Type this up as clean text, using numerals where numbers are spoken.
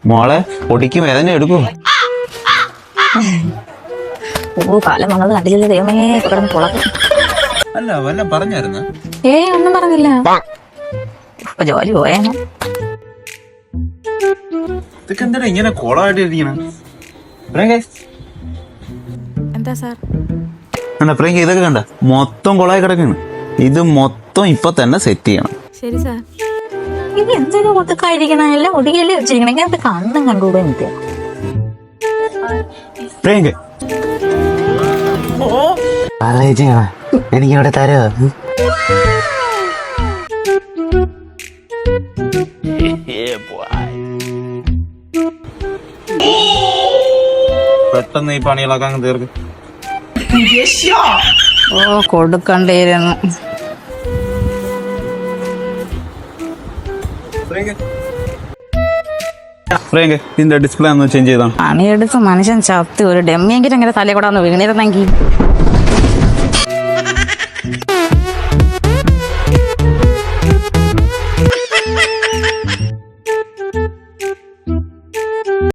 മോളെ പൊടിക്ക് വേദന എടുക്കും. കാലം വന്നത് കണ്ടില്ല ദൈവമേ, കിടന്ന് പുളക്കും. അല്ല വല്ല പറഞ്ഞായിരുന്ന? ഒന്നും പറഞ്ഞില്ല. ഇപ്പൊ ജോലി പോയാ ഇതൊക്കെ എന്താ ഇങ്ങനെ കോളമായിട്ട് ഇരിക്കണം? എന്താ സാർ? പ്രിയങ്ക ഇതൊക്കെ കണ്ട മൊത്തം കൊളായി കിടക്കാണ്. ഇത് മൊത്തം ഇപ്പൊ തന്നെ സെറ്റ് ചെയ്യണം. ശരി സാർ. ഇത് എന്തൊരു ഒതുക്കായിരിക്കണം, എല്ലാം ഒതുക്കിയല്ലേ വെച്ചിരിക്കണം. ഇങ്ങനെ കണ്ണും കണ്ടുകൂടെ എനിക്ക്. പ്രിയങ്ക എനിക്ക് ഇവിടെ തരോ? പെട്ടെന്ന് ഈ പണികളൊക്കെ അങ്ങ് തീർക്ക്. കൊടുക്കണ്ടിരുന്നു. പ്രിയങ്ക ഇതിന്റെ ഡിസ്പ്ലേ ഒന്ന് ചേഞ്ച് ചെയ്താണ്. പണിയെടുത്ത് മനുഷ്യൻ ചത്ത് ഒരു ഡെമ്മിയെങ്കിലും അങ്ങനെ തലേ കൂടെ ഒന്ന് വീണിരുന്നെങ്കിൽ.